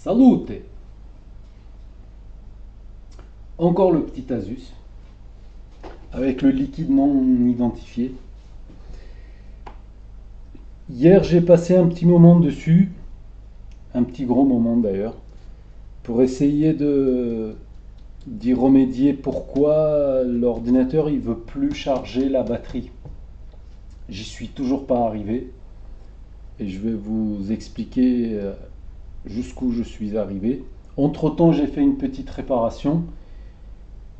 Salute! Encore le petit Asus avec le liquide non identifié. Hier, j'ai passé un petit moment dessus, un petit gros moment d'ailleurs, pour essayer d'y remédier. Pourquoi l'ordinateur il veut plus charger la batterie. J'y suis toujours pas arrivé et je vais vous expliquer jusqu'où je suis arrivé. Entre-temps, j'ai fait une petite réparation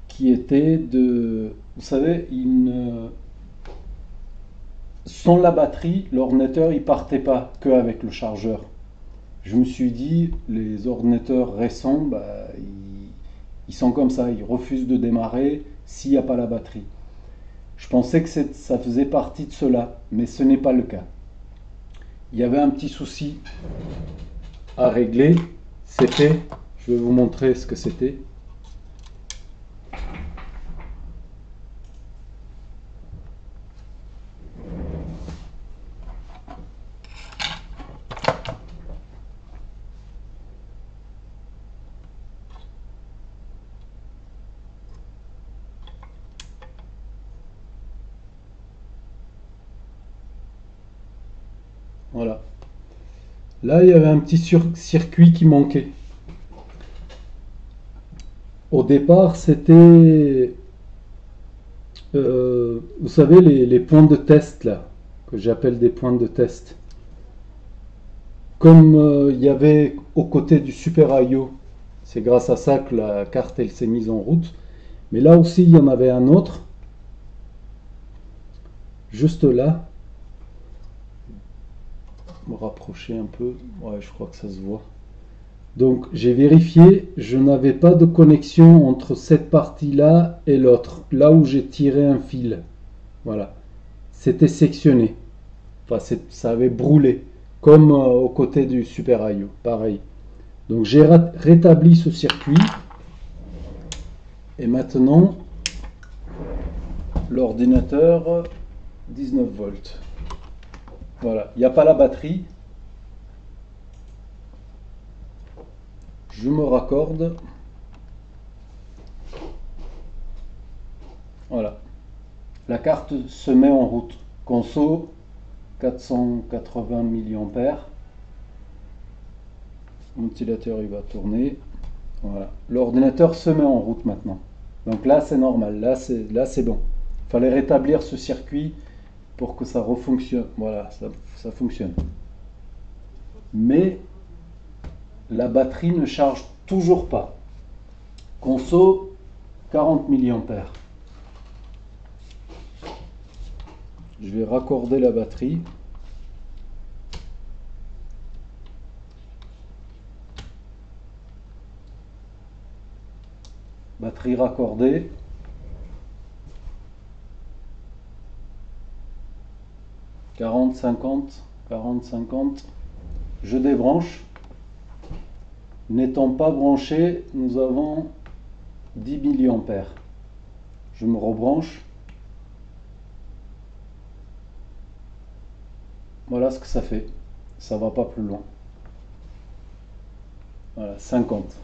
qui était vous savez, sans la batterie, l'ordinateur il partait pas que avec le chargeur. Je me suis dit, les ordinateurs récents, ils sont comme ça, ils refusent de démarrer s'il n'y a pas la batterie. Je pensais que ça faisait partie de cela, mais ce n'est pas le cas. Il y avait un petit souci à régler. C'était, je vais vous montrer ce que c'était. Voilà. Là, il y avait un petit circuit qui manquait. Au départ, c'était, vous savez, les points de test là, que j'appelle des points de test. Comme il y avait aux côtés du Super I/O, c'est grâce à ça que la carte elle s'est mise en route. Mais là aussi, il y en avait un autre, juste là. Me rapprocher un peu, ouais, je crois que ça se voit. Donc j'ai vérifié, je n'avais pas de connexion entre cette partie-là et l'autre, là où j'ai tiré un fil. Voilà, c'était sectionné, enfin ça avait brûlé, comme aux côtés du Super I/O, pareil. Donc j'ai rétabli ce circuit, et maintenant l'ordinateur 19 volts. Voilà, il n'y a pas la batterie. Je me raccorde. Voilà. La carte se met en route. Conso 480 mAh. Mon ventilateur il va tourner. Voilà. L'ordinateur se met en route maintenant. Donc là c'est normal. Là c'est bon. Il fallait rétablir ce circuit pour que ça refonctionne. Voilà, ça fonctionne. Mais la batterie ne charge toujours pas. Conso 40 mAh. Je vais raccorder la batterie. Batterie raccordée. Quarante, 50. Je débranche. N'étant pas branché, nous avons 10 mA. Je me rebranche. Voilà ce que ça fait. Ça va pas plus loin. Voilà, 50.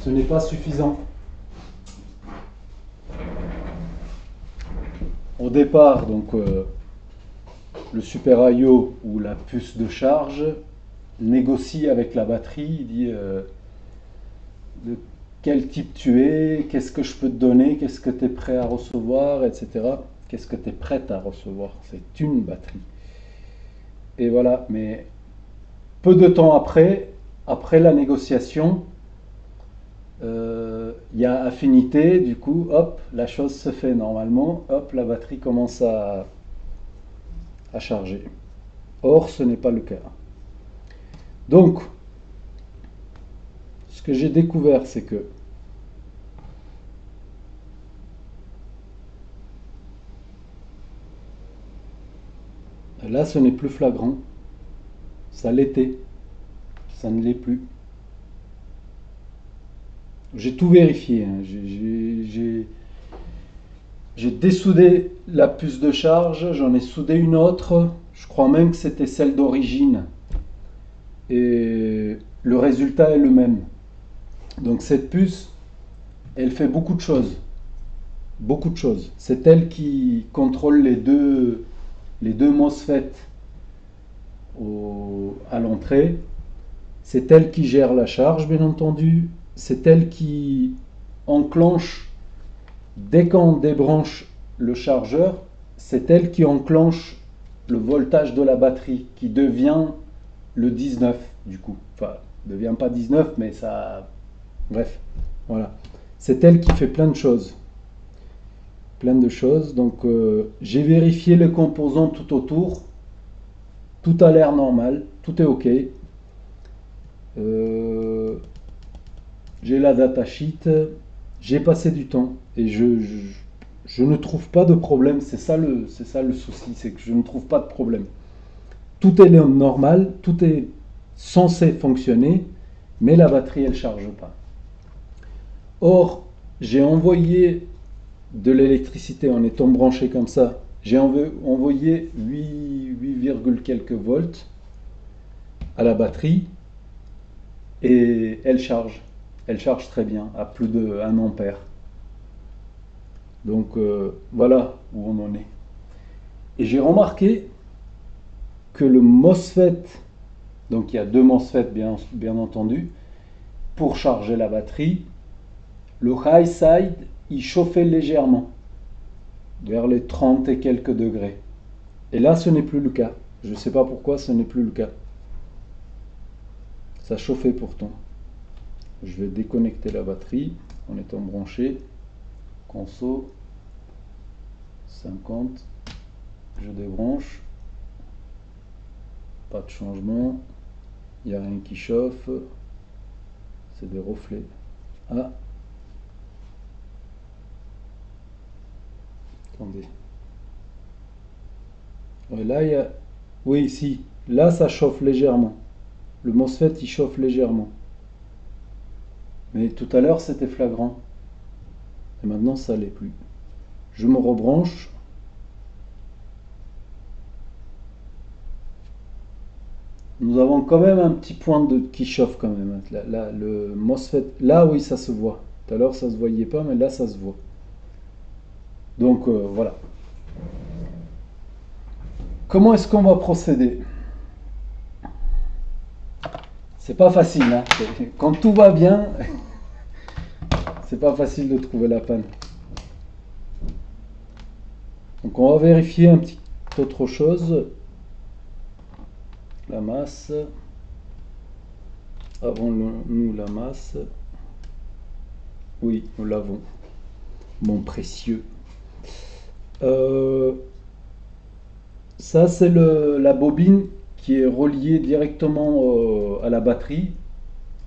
Ce n'est pas suffisant. Au départ, donc, le Super I/O ou la puce de charge négocie avec la batterie. Il dit de quel type tu es, qu'est-ce que je peux te donner, qu'est-ce que tu es prêt à recevoir, etc. Qu'est-ce que tu es prête à recevoir. C'est une batterie. Et voilà, mais peu de temps après la négociation, il y a affinité, du coup, hop, la chose se fait normalement, hop, la batterie commence à charger. Or, ce n'est pas le cas. Donc, ce que j'ai découvert, c'est que là, ce n'est plus flagrant. Ça l'était. Ça ne l'est plus. J'ai tout vérifié, hein. J'ai dessoudé la puce de charge, j'en ai soudé une autre. Je crois même que c'était celle d'origine. Et le résultat est le même. Donc cette puce, elle fait beaucoup de choses. Beaucoup de choses. C'est elle qui contrôle les deux MOSFET à l'entrée. C'est elle qui gère la charge, bien entendu. C'est elle qui enclenche, dès qu'on débranche le chargeur, c'est elle qui enclenche le voltage de la batterie, qui devient le 19 du coup. Enfin, ne devient pas 19, mais ça... Bref, voilà. C'est elle qui fait plein de choses. Plein de choses. Donc, j'ai vérifié les composants tout autour. Tout a l'air normal. Tout est OK. J'ai la datasheet. J'ai passé du temps. Et je ne trouve pas de problème. C'est ça le souci. C'est que je ne trouve pas de problème. Tout est normal. Tout est censé fonctionner. Mais la batterie, elle ne charge pas. Or, j'ai envoyé de l'électricité en étant branché comme ça. J'ai envoyé 8, quelques volts à la batterie et elle charge. Elle charge très bien, à plus de 1 ampère. Donc voilà où on en est. Et j'ai remarqué que le MOSFET, donc il y a deux MOSFET bien entendu, pour charger la batterie, le high side, il chauffait légèrement, vers les 30 et quelques degrés. Et là, ce n'est plus le cas. Je ne sais pas pourquoi ce n'est plus le cas. Ça chauffait pourtant. Je vais déconnecter la batterie en étant branché. Conso 50. Je débranche. Pas de changement. Il n'y a rien qui chauffe. C'est des reflets. Ah. Attendez. Ouais, là, il y a... Oui, si. Là, ça chauffe légèrement. Le MOSFET, il chauffe légèrement. Mais tout à l'heure, c'était flagrant. Et maintenant, ça l'est plus. Je me rebranche. Nous avons quand même un petit point qui chauffe quand même. Là, le MOSFET, là, oui, ça se voit. Tout à l'heure, ça se voyait pas, mais là, ça se voit. Donc, voilà. Comment est-ce qu'on va procéder? C'est pas facile, hein. Quand tout va bien, c'est pas facile de trouver la panne. Donc on va vérifier un petit autre chose. La masse. Avons-nous la masse? Oui, nous l'avons. Mon précieux. Ça, c'est la bobine qui est reliée directement à la batterie.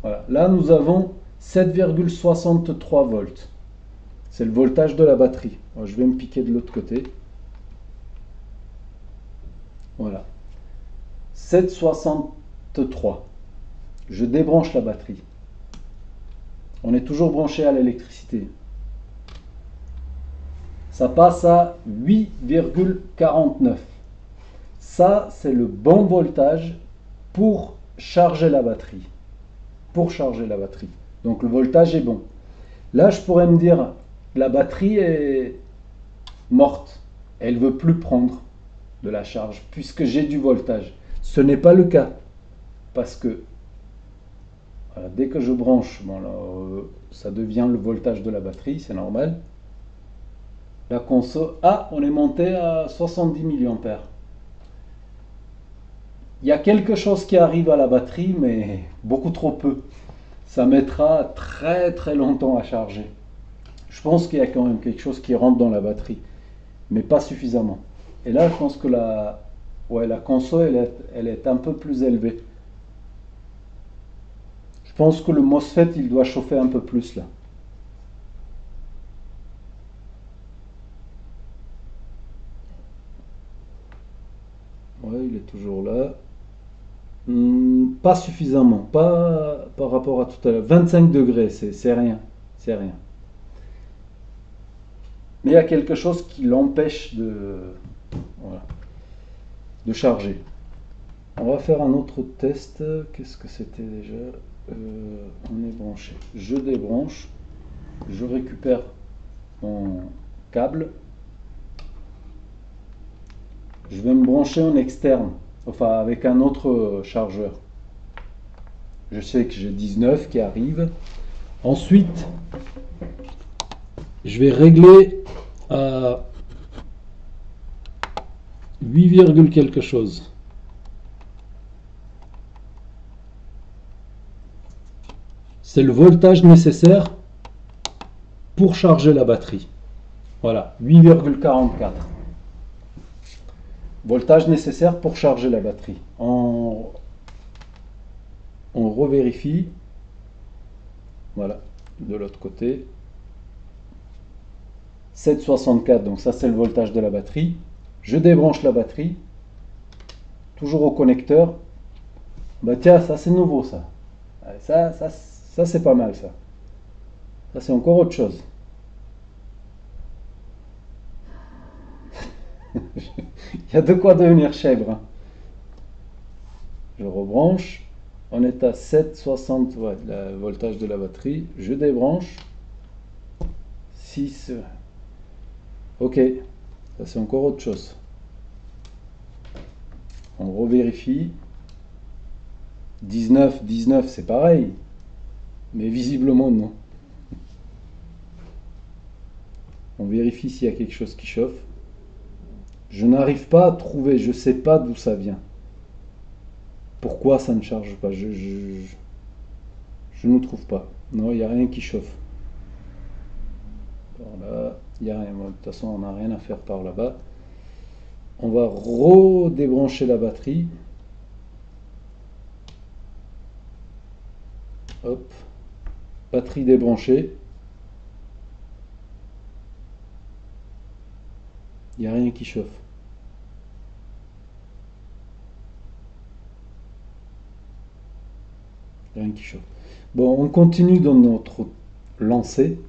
Voilà. Là, nous avons 7,63 volts. C'est le voltage de la batterie. Alors, je vais me piquer de l'autre côté. Voilà. 7,63. Je débranche la batterie. On est toujours branché à l'électricité. Ça passe à 8,49. Ça, c'est le bon voltage pour charger la batterie. Pour charger la batterie. Donc le voltage est bon. Là, je pourrais me dire, la batterie est morte. Elle ne veut plus prendre de la charge puisque j'ai du voltage. Ce n'est pas le cas. Parce que voilà, dès que je branche, bon, là, ça devient le voltage de la batterie, c'est normal. La console, ah, on est monté à 70 mA. Il y a quelque chose qui arrive à la batterie, mais beaucoup trop peu. Ça mettra très très longtemps à charger. Je pense qu'il y a quand même quelque chose qui rentre dans la batterie, mais pas suffisamment. Et là, je pense que la console, elle est un peu plus élevée. Je pense que le MOSFET, il doit chauffer un peu plus là. Ouais, il est toujours là. Pas suffisamment, pas par rapport à tout à l'heure. 25 degrés, c'est rien, c'est rien. Mais il y a quelque chose qui l'empêche voilà, de charger. On va faire un autre test. Qu'est-ce que c'était déjà? On est branché. Je débranche. Je récupère mon câble. Je vais me brancher en externe. Enfin, avec un autre chargeur. Je sais que j'ai 19 qui arrive. Ensuite, je vais régler à 8, quelque chose. C'est le voltage nécessaire pour charger la batterie. Voilà, 8,44. Voltage nécessaire pour charger la batterie. On revérifie. Voilà, de l'autre côté. 7,64, donc ça c'est le voltage de la batterie. Je débranche la batterie. Toujours au connecteur. Bah tiens, ça c'est nouveau ça. Ça c'est pas mal ça. Ça c'est encore autre chose. Il y a de quoi devenir chèvre, hein. Je rebranche. On est à 7,60, ouais, le voltage de la batterie. Je débranche. 6. Ok, ça c'est encore autre chose. On revérifie. 19, c'est pareil. Mais visiblement non. On vérifie s'il y a quelque chose qui chauffe. Je n'arrive pas à trouver, je ne sais pas d'où ça vient. Pourquoi ça ne charge pas? Je ne trouve pas. Non, il n'y a rien qui chauffe. Par là, il n'y a rien. De toute façon, on n'a rien à faire par là-bas. On va redébrancher la batterie. Hop. Batterie débranchée. Il n'y a rien qui chauffe. Rien qui chauffe. Bon, on continue dans notre lancée.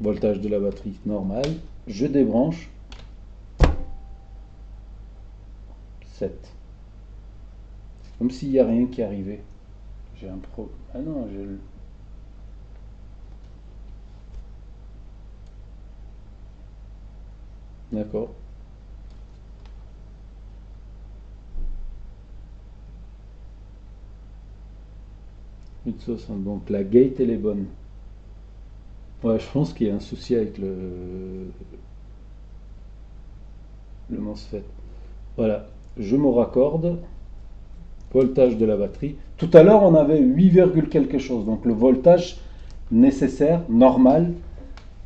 Voltage de la batterie normal. Je débranche. 7. C'est comme s'il n'y a rien qui arrivait. J'ai un pro. Ah non, j'ai le. D'accord. 8,60. Donc la gate elle est bonne. Ouais, je pense qu'il y a un souci avec le MOSFET. Voilà, je me raccorde. Voltage de la batterie. Tout à l'heure, on avait 8, quelque chose. Donc le voltage nécessaire, normal,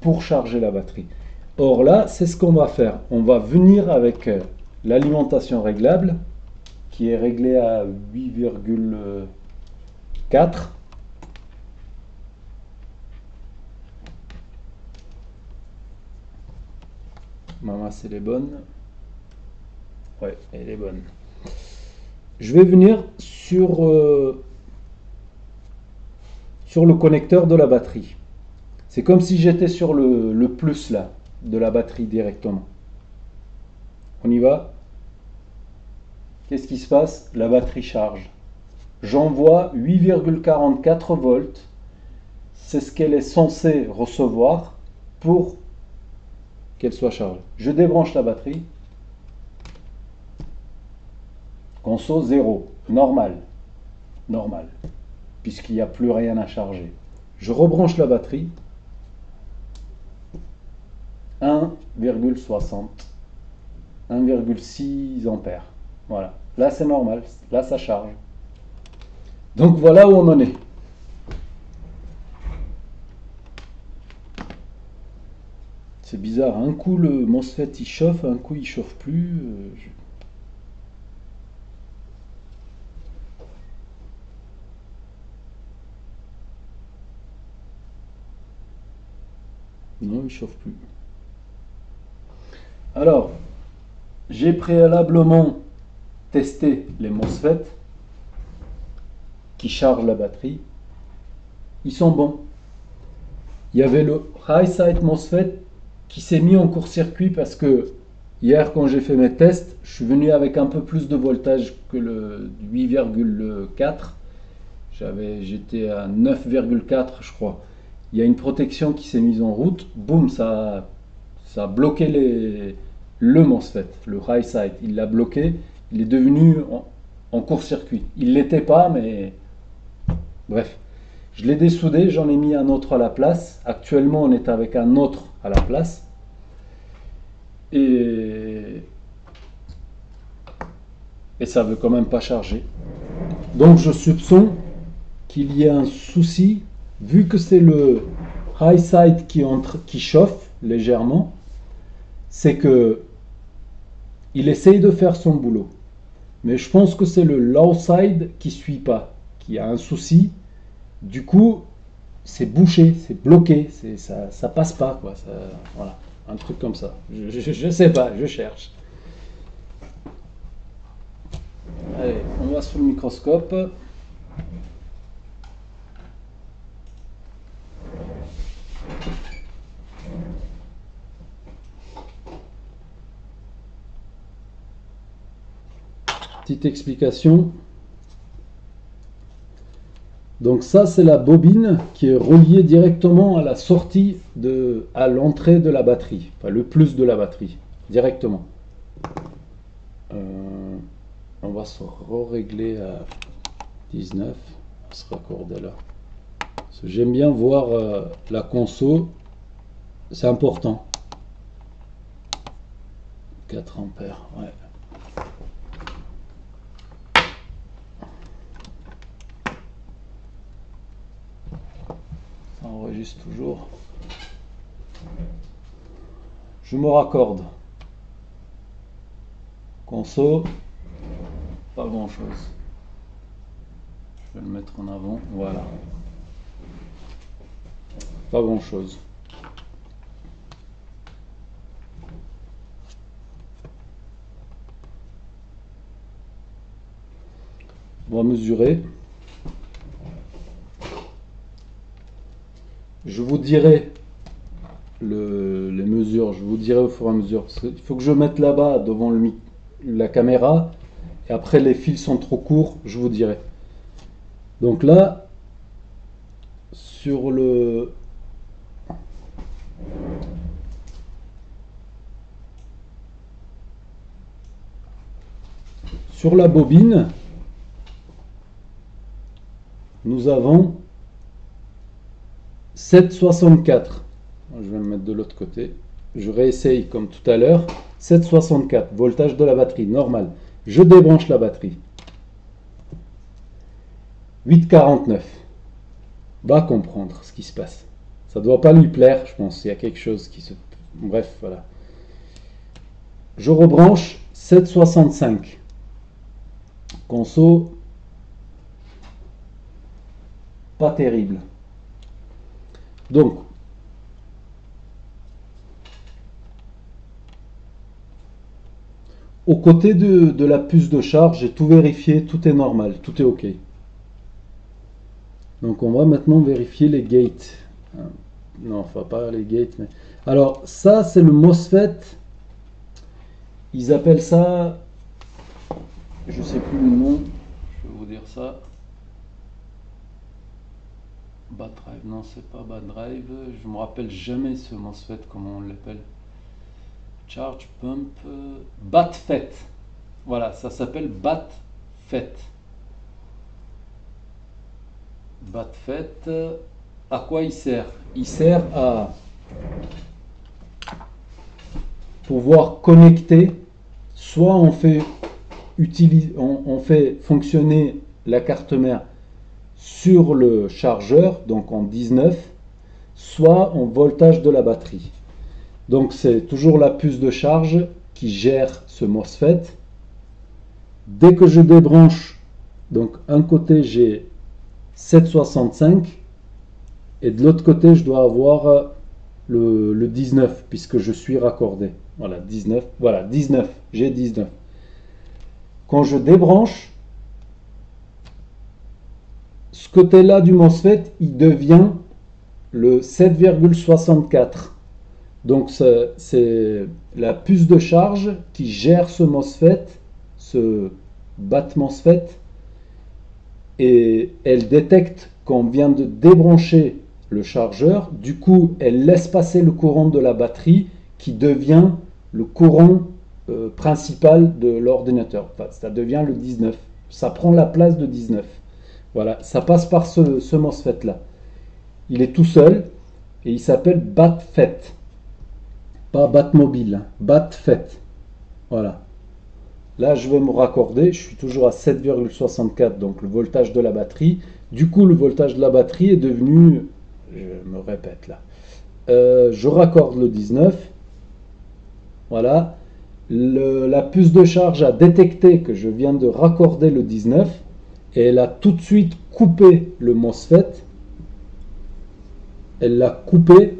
pour charger la batterie. Or là, c'est ce qu'on va faire. On va venir avec l'alimentation réglable, qui est réglée à 8,4. Ma masse, elle est bonne. Ouais, elle est bonne. Je vais venir sur le connecteur de la batterie. C'est comme si j'étais sur le plus là, de la batterie directement. On y va. Qu'est-ce qui se passe? La batterie charge. J'envoie 8,44 volts. C'est ce qu'elle est censée recevoir pour qu'elle soit chargée. Je débranche la batterie. Conso 0. Normal. Normal. Puisqu'il n'y a plus rien à charger. Je rebranche la batterie. 1,60. 1,6 ampères. Voilà. Là, c'est normal. Là, ça charge. Donc, voilà où on en est. C'est bizarre. Un coup, le MOSFET, il chauffe. Un coup, il chauffe plus. Non, il chauffe plus. Alors, j'ai préalablement testé les MOSFET qui chargent la batterie. Ils sont bons. il y avait le high side MOSFET qui s'est mis en court-circuit parce que hier, quand j'ai fait mes tests, je suis venu avec un peu plus de voltage que le 8,4. J'étais à 9,4 je crois. Il y a une protection qui s'est mise en route, boum, ça a bloqué le MOSFET, le high side. Il l'a bloqué, il est devenu en court-circuit. Il ne l'était pas, mais bref. Je l'ai dessoudé, j'en ai mis un autre à la place. Actuellement, on est avec un autre à la place. Et ça ne veut quand même pas charger. Donc je soupçonne qu'il y a un souci, vu que c'est le high side qui chauffe légèrement, c'est que il essaye de faire son boulot. Mais je pense que c'est le low side qui ne suit pas, qui a un souci. Du coup, c'est bouché, c'est bloqué, ça passe pas, quoi. Voilà, un truc comme ça. Je sais pas, je cherche. Allez, on va sur le microscope. Petite explication. Donc ça, c'est la bobine qui est reliée directement à la sortie, à l'entrée de la batterie, enfin le plus de la batterie, directement. On va se régler à 19, on va se raccorder là. J'aime bien voir la conso, c'est important. 4 ampères, ouais. Ça enregistre toujours. Je me raccorde. Conso, pas grand chose. Je vais le mettre en avant, voilà. Pas grand chose. On va mesurer. Je vous dirai les mesures, je vous dirai au fur et à mesure. Il faut que je mette là-bas devant la caméra. Et après, les fils sont trop courts, je vous dirai. Donc là, sur la bobine, nous avons 7,64. Je vais me mettre de l'autre côté. Je réessaye comme tout à l'heure. 7,64, voltage de la batterie, normal. Je débranche la batterie. 8,49. Va comprendre ce qui se passe. Ça ne doit pas lui plaire, je pense. Il y a quelque chose qui se... Bref, voilà. Je rebranche 7,65. Conso, pas terrible. Donc, au côté de la puce de charge, j'ai tout vérifié, tout est normal, tout est OK. Donc on va maintenant vérifier les gates. Non, enfin pas les gates, mais... Alors ça c'est le MOSFET. Ils appellent ça... Je sais plus le nom. Je vais vous dire ça. Bad drive, non c'est pas bad drive. Je me rappelle jamais ce MOSFET, comment on l'appelle. Charge pump... BATFET. Voilà, ça s'appelle BATFET. BATFET, à quoi il sert? Il sert à pouvoir connecter, soit on fait fonctionner la carte mère sur le chargeur, donc en 19, soit en voltage de la batterie. Donc c'est toujours la puce de charge qui gère ce MOSFET. Dès que je débranche, donc un côté j'ai 7,65 et de l'autre côté je dois avoir le 19 puisque je suis raccordé. Voilà, 19, voilà, 19, j'ai 19. Quand je débranche, ce côté-là du MOSFET, il devient le 7,64. Donc c'est la puce de charge qui gère ce MOSFET, ce BAT MOSFET, et elle détecte qu'on vient de débrancher le chargeur. Du coup, elle laisse passer le courant de la batterie qui devient le courant principal de l'ordinateur. Enfin, ça devient le 19. Ça prend la place de 19. Voilà, ça passe par ce MOSFET là. Il est tout seul et il s'appelle BATFET. Pas Batmobile, hein, BATFET. Voilà. Là, je vais me raccorder. Je suis toujours à 7,64, donc le voltage de la batterie. Du coup, le voltage de la batterie est devenu, je me répète là, je raccorde le 19. Voilà. La puce de charge a détecté que je viens de raccorder le 19 et elle a tout de suite coupé le MOSFET. Elle l'a coupé.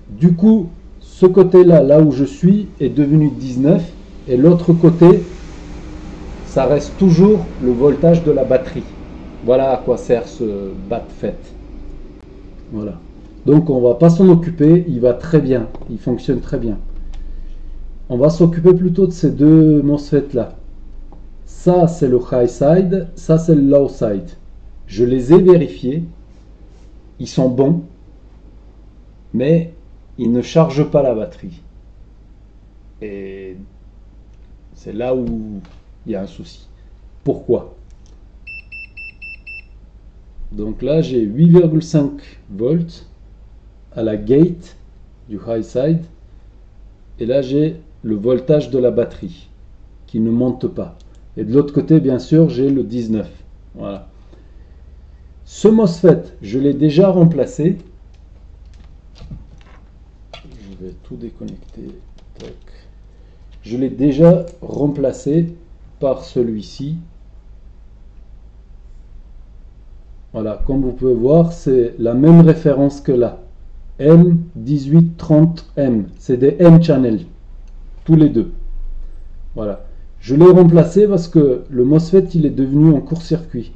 Du coup, ce côté-là, là où je suis, est devenu 19 et l'autre côté, ça reste toujours le voltage de la batterie. Voilà à quoi sert ce BATFET. Voilà. Donc on va pas s'en occuper, il va très bien, il fonctionne très bien. On va s'occuper plutôt de ces deux MOSFET là. Ça c'est le high side, ça c'est le low side. Je les ai vérifiés, ils sont bons, mais ils ne chargent pas la batterie. Et c'est là où il y a un souci. Pourquoi? Donc là, j'ai 8,5 volts à la gate du high side. Et là, j'ai le voltage de la batterie qui ne monte pas. Et de l'autre côté, bien sûr, j'ai le 19. Voilà. Ce MOSFET, je l'ai déjà remplacé. Je vais tout déconnecter. Tac. Je l'ai déjà remplacé par celui-ci. Voilà, comme vous pouvez voir, c'est la même référence que là. M1830M. C'est des M-channel. Tous les deux. Voilà. Je l'ai remplacé parce que le MOSFET, il est devenu en court-circuit.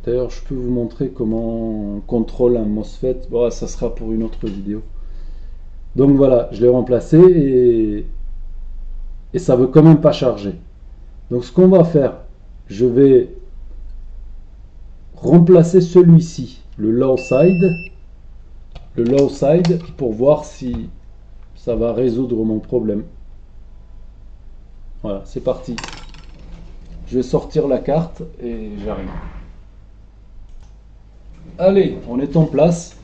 D'ailleurs, je peux vous montrer comment on contrôle un MOSFET. Bon, ça sera pour une autre vidéo. Donc voilà, je l'ai remplacé et ça veut quand même pas charger. Donc ce qu'on va faire, je vais remplacer celui-ci, le low side, pour voir si ça va résoudre mon problème. Voilà, c'est parti. Je vais sortir la carte et j'arrive. Allez, on est en place.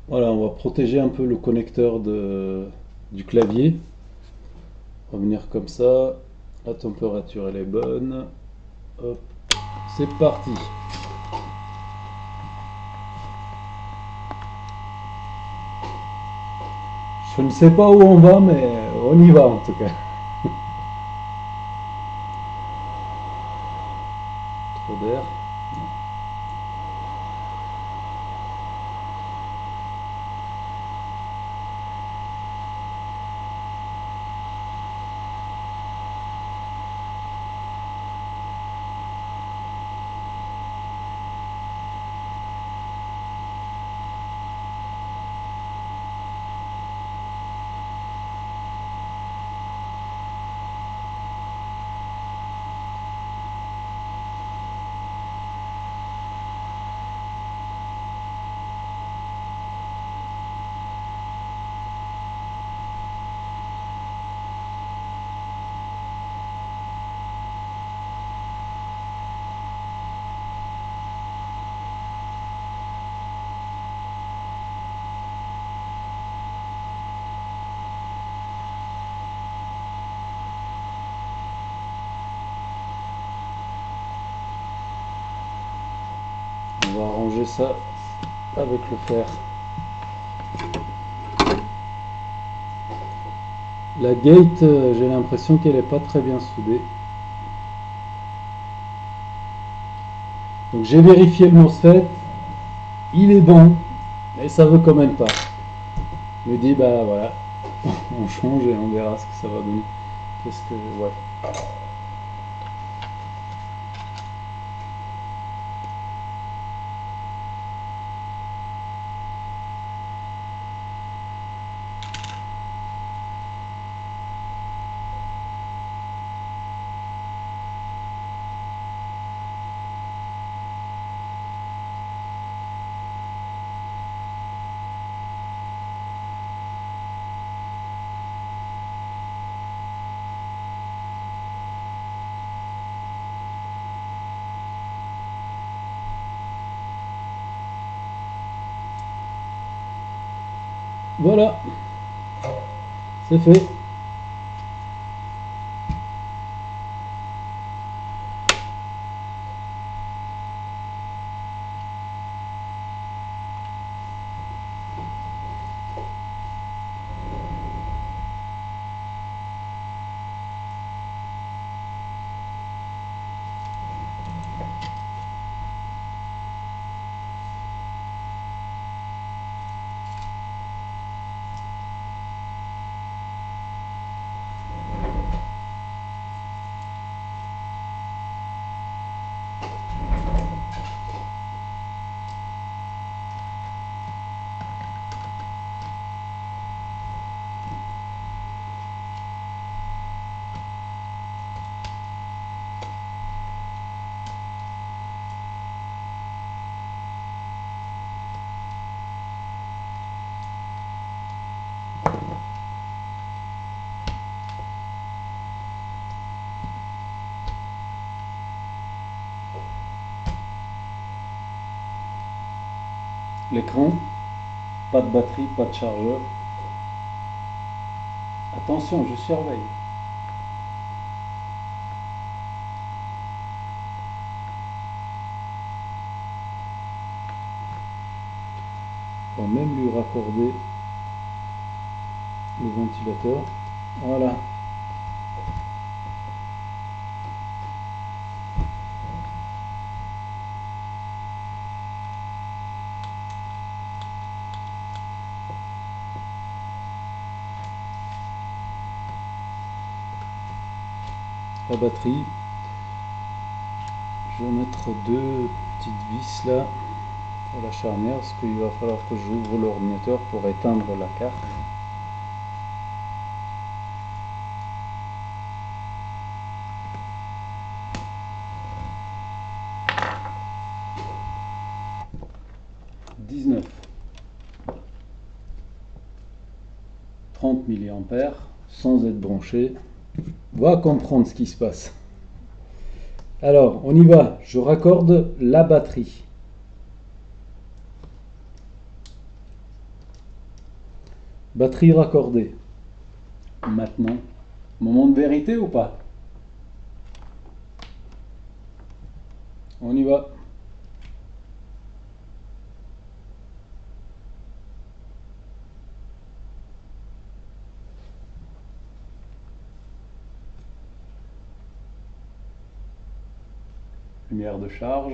Voilà, on va protéger un peu le connecteur du clavier. On va venir comme ça. La température elle est bonne. Hop, c'est parti. Je ne sais pas où on va, mais on y va en tout cas. Trop d'air. On va arranger ça avec le fer. La gate, j'ai l'impression qu'elle n'est pas très bien soudée. Donc j'ai vérifié le MOSFET, il est bon, mais ça veut quand même pas. Je me dis bah voilà, on change et on verra ce que ça va donner. Qu'est-ce que ouais. Voilà, c'est fait. L'écran, pas de batterie, pas de chargeur. Attention, je surveille. On va même lui raccorder le ventilateur. Voilà. La batterie. Je vais mettre deux petites vis là à la charnière parce qu'il va falloir que j'ouvre l'ordinateur pour éteindre la carte. « 30 mA sans être branché. Va comprendre ce qui se passe. Alors, on y va. Je raccorde la batterie. Batterie raccordée. Maintenant, moment de vérité ou pas? On y va. Lumière de charge.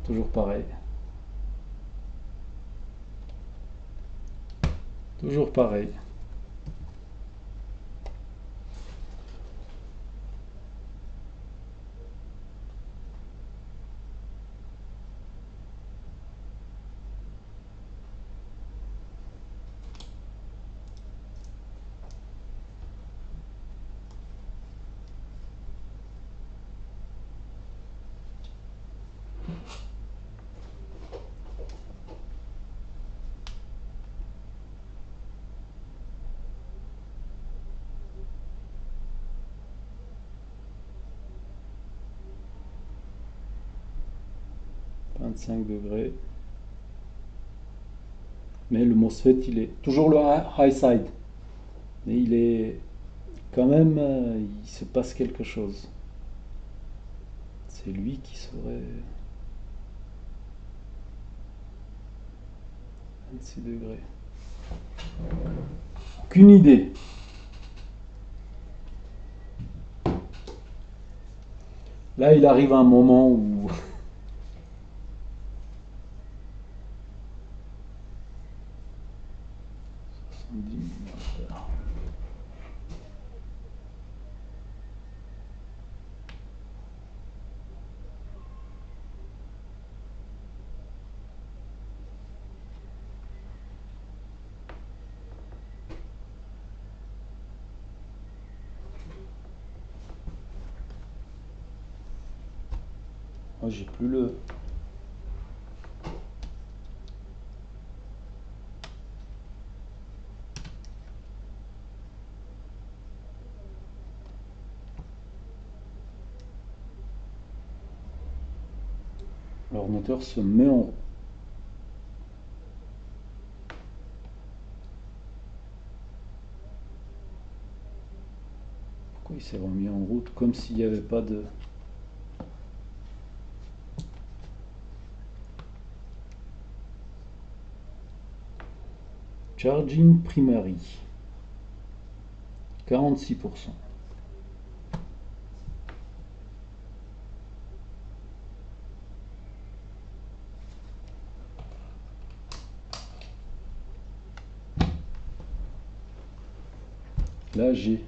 Toujours pareil. Toujours pareil. 25 degrés. Mais le MOSFET, il est toujours le high side. Mais il est quand même, il se passe quelque chose. C'est lui qui serait 26 degrés. Aucune idée. Là, il arrive un moment où 70 mA. Moi, j'ai plus le. L'ordinateur se met en route. Pourquoi il s'est remis en route comme s'il n'y avait pas de. Charging primary. 46%. Là, j'ai. Je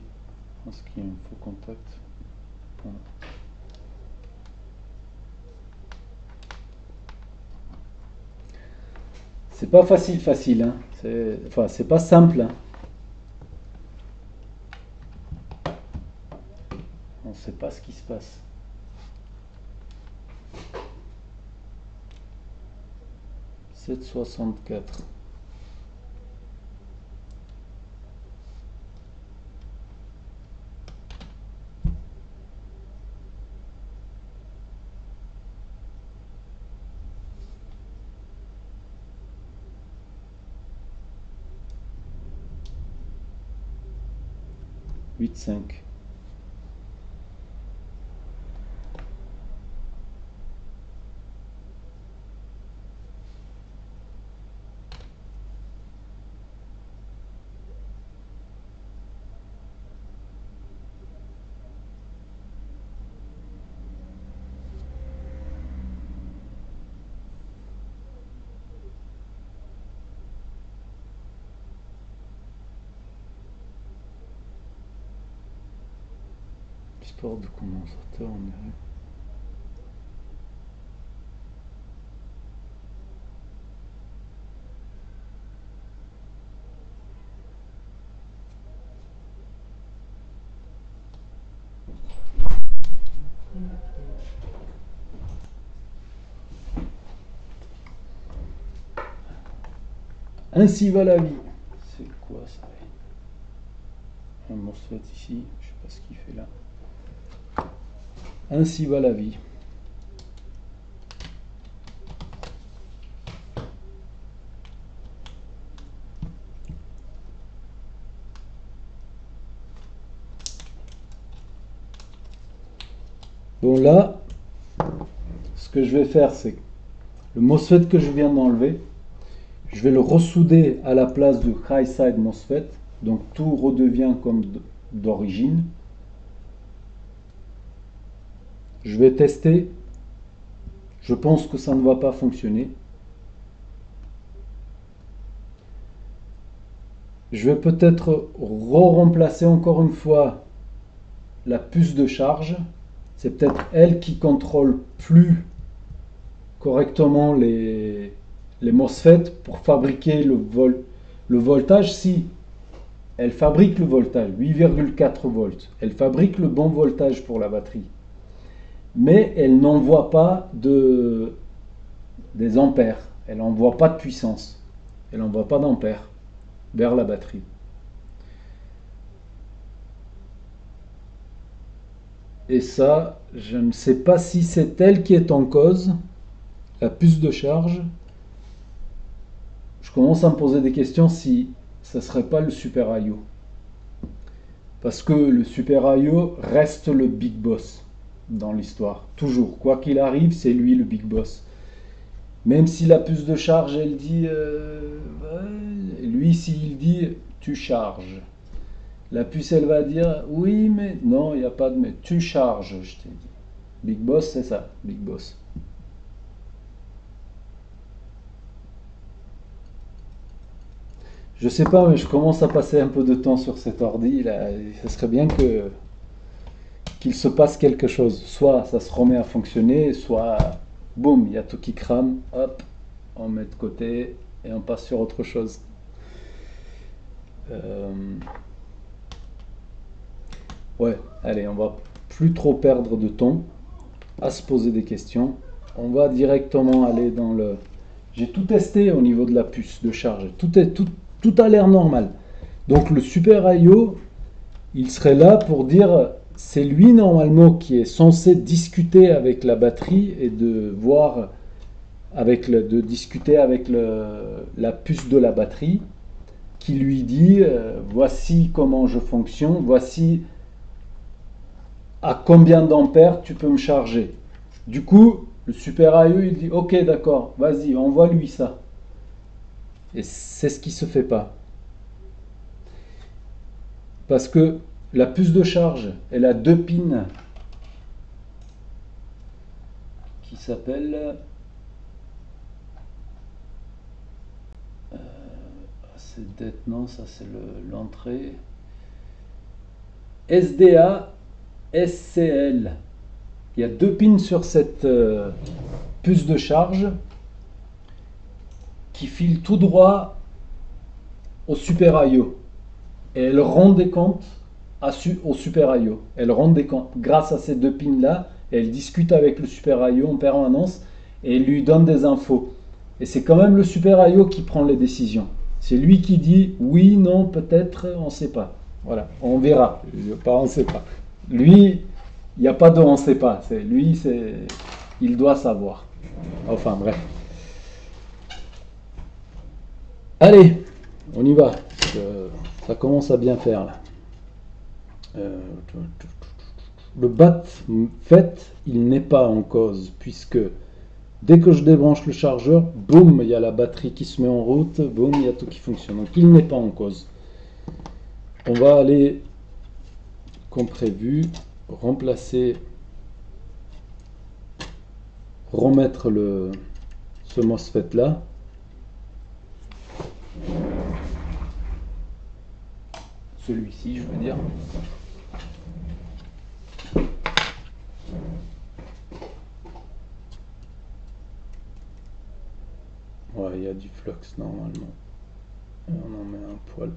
pense qu'il y a un faux contact. Voilà. C'est pas facile, hein. Enfin, c'est pas simple, hein. On sait pas ce qui se passe. « 764. « 8,5. » Sport de condensateur, on dirait. Ainsi va la vie. C'est quoi ça? Un MOSFET ici, je sais pas ce qu'il fait là. Ainsi va la vie. Bon là, ce que je vais faire, c'est le MOSFET que je viens d'enlever, je vais le ressouder à la place du high side MOSFET. Donc tout redevient comme d'origine. Je vais tester. Je pense que ça ne va pas fonctionner. Je vais peut-être remplacer encore une fois la puce de charge. C'est peut-être elle qui contrôle plus correctement les MOSFET pour fabriquer le voltage. Si elle fabrique le voltage, 8,4 volts, elle fabrique le bon voltage pour la batterie, mais elle n'envoie pas des ampères, elle n'envoie pas de puissance, elle n'envoie pas d'ampères vers la batterie. Et ça, je ne sais pas si c'est elle qui est en cause, la puce de charge, je commence à me poser des questions si ça serait pas le Super I/O. Parce que le Super I/O reste le big boss dans l'histoire. Toujours. Quoi qu'il arrive, c'est lui le big boss. Même si la puce de charge, elle dit... ouais, lui, s'il dit, tu charges. La puce, elle va dire, oui, mais... Non, il n'y a pas de mais. Tu charges, je t'ai dit. Big boss, c'est ça. Big boss. Je sais pas, mais je commence à passer un peu de temps sur cet ordi là. Ce serait bien que qu'il se passe quelque chose. Soit ça se remet à fonctionner, soit boum, il y a tout qui crame, hop, on met de côté et on passe sur autre chose. Euh, ouais, allez, on va plus trop perdre de temps à se poser des questions. On va directement aller dans le. J'ai tout testé au niveau de la puce de charge. Tout a l'air normal. Donc le Super I/O, il serait là pour dire c'est lui normalement qui est censé discuter avec la batterie et de voir de discuter avec la puce de la batterie qui lui dit voici comment je fonctionne, voici à combien d'ampères tu peux me charger. Du coup, le Super I/O il dit ok d'accord, vas-y, envoie-lui ça. Et c'est ce qui se fait pas. Parce que la puce de charge, elle a deux pins qui s'appellent non, ça c'est l'entrée. SDA, SCL. Il y a deux pins sur cette puce de charge qui filent tout droit au Super I/O. Et elle rend des comptes au Super I/O. Elle rend des comptes grâce à ces deux pins-là. Elle discute avec le Super I/O en permanence et lui donne des infos. Et c'est quand même le Super I/O qui prend les décisions. C'est lui qui dit oui, non, peut-être, on ne sait pas. Voilà, on verra. Pas, on ne sait pas. Lui, il n'y a pas de on ne sait pas. Il doit savoir. Enfin, bref. Allez, on y va. Ça commence à bien faire là. Le bat fait, il n'est pas en cause, puisque dès que je débranche le chargeur, boum, il y a la batterie qui se met en route, boum, il y a tout qui fonctionne. Donc il n'est pas en cause. On va aller, comme prévu, remplacer, remettre ce MOSFET là. Celui-ci, je veux dire. Ouais, il y a du flux normalement. Et on en met un poil